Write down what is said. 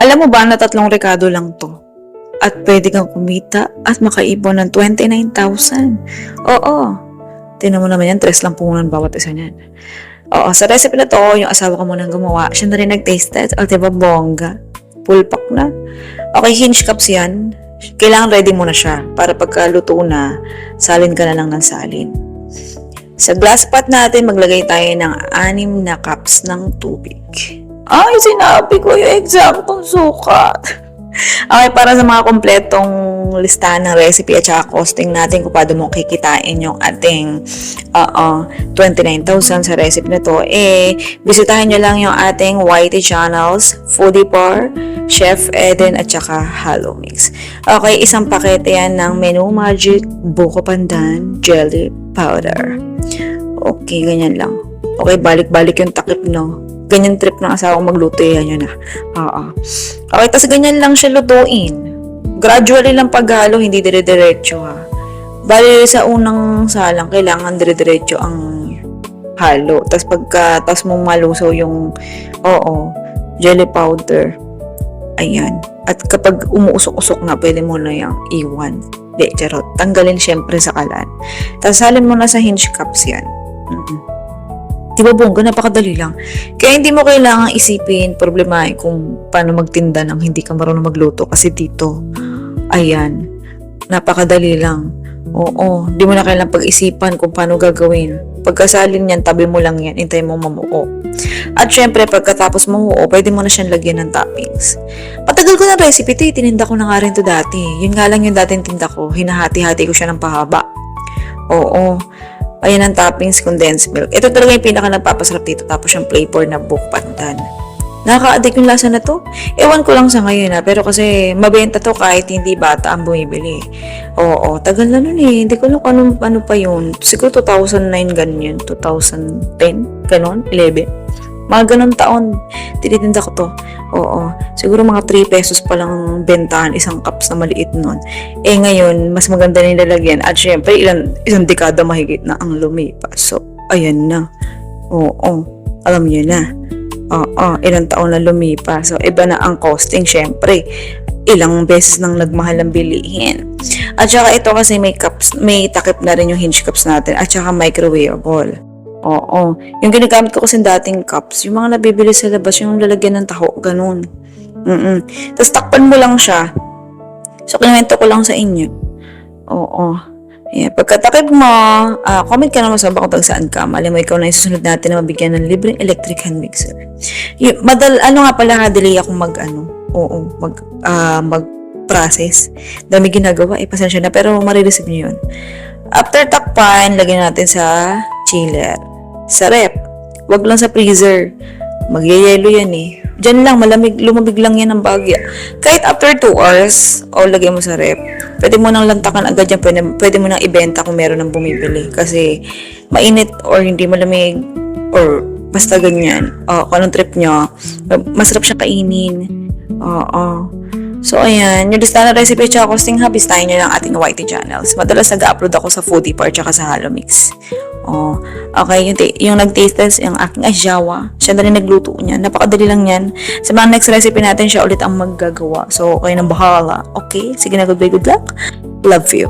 Alam mo ba na 3 rekado lang to? At pwede kang kumita at makaipon ng 29,000. Oo. Tingnan mo naman yan, 3 lang puhunan bawat isa niyan. Oo, sa recipe na to, yung asawa ko munang gumawa. Siya na rin nag-taste test. O, diba, bongga? Full pack na. Okay, hinge cups yan. Kailangan ready mo na siya para pagkaluto na, salin ka na lang ng salin. Sa glass pot natin, maglagay tayo ng 6 na cups ng tubig. Ay, sinabi ko yung eksaktong sukat. Okay, para sa mga kompletong listahan ng recipe at saka costing natin kung paano mo kikitain yung ating 29,000 sa recipe na to, bisitahin nyo lang yung ating YT channels, Foodie Par, Chef Eden at saka Halo Mix. Okay, isang pakete yan ng Menu Magic Buko Pandan Jelly Powder. Okay, ganyan lang. Okay, balik-balik yung takip, no? Ganyan trip ng asawa kong magluto, yan yun na. Okay, tas ganyan lang siya lutuin. Gradually lang paghalo, hindi dire-diretso ha. Bali sa unang salang, kailangan dire-diretso ang halo. Tas tas mong malusaw yung, jelly powder. Ayan. At kapag umuusok-usok na, pwede mo na yung iwan. Di, charot. Tanggalin syempre sa kalan. Tas salin mo na sa hinge cups yan. Diba bongga, napakadali lang. Kaya hindi mo kailangang isipin, problemahin kung paano magtinda ng hindi ka marunong magluto. Kasi dito, ayan, napakadali lang. Oo, di mo na kailangang pag-isipan kung paano gagawin. Pagkasalin yan, tabi mo lang yan, hintay mo mamuo. At syempre, pagkatapos mamuo, pwede mo na siyang lagyan ng toppings. Patagal ko ng recipe ito, tininda ko na nga rin ito dati. Yun nga lang yung dating tinda ko, hinahati-hati ko siya ng pahaba. Oo. Ayan ang toppings, condensed milk. Ito talaga yung pinaka nagpapasarap dito. Tapos yung flavor na buko pandan. Nakaka-addict yung lasa na to. Ewan ko lang sa ngayon na. Pero kasi mabenta to kahit hindi bata ang bumibili. Oo, tagal na nun eh. Hindi ko alam ano pa yun. Siguro 2009 ganyan. 2010, ganon, 11. Mga ganon taon. Tinitinda ko to. Oo. Siguro mga 3 pesos pa lang bentahan isang cups na maliit nun. Ngayon, mas maganda nilalagyan. At syempre, isang dekada mahigit na ang lumipas. So, ayan na. Oo. Alam niyo na. Ilang taon na lumipas. So, iba na ang costing. Syempre, ilang beses nang nagmahal ang bilihin. At saka ito kasi may cups, may takip na rin yung hinge cups natin. At saka microwavable. Oo. Yung ginagamit ko kasi dating cups, yung mga nabibili sa labas, yung lalagyan ng taho, ganun. Tapos takpan mo lang siya. So, kinuwento ko lang sa inyo. Oo. Yeah. Pagkatakip mo, comment ka naman sa baka kung saan ka. Mali mo ikaw na yung susunod natin na mabigyan ng libreng electric hand mixer. Ano nga pala, delay akong mag-process. Dami ginagawa, pasensya na, pero marireceive nyo yun. After takpan, lagyan natin sa chiller. Sa rep. Wag lang sa freezer. Magyayelo yan eh. Diyan lang, lumabig lang yan ng bagya. Kahit after 2 hours, lagay mo sa rep. Pwede mo nang lantakan agad yan. Pwede mo nang ibenta kung meron ng bumibili. Kasi mainit or hindi malamig or basta ganyan. Kung anong trip nyo, masarap siya kainin. So, ayan. Yung lista na recipe at costing hub, istahin nyo lang ating YT channels. Madalas nag-upload ako sa Foodie Par at sa Halo Mix. Okay. Yung nag-taste test, yung aking asawa, siya na rin nagluto niya. Napakadali lang yan. Sa mga next recipe natin, siya ulit ang maggagawa. So, kayo nang bahala. Okay? Sige na, goodbye, good luck. Love you.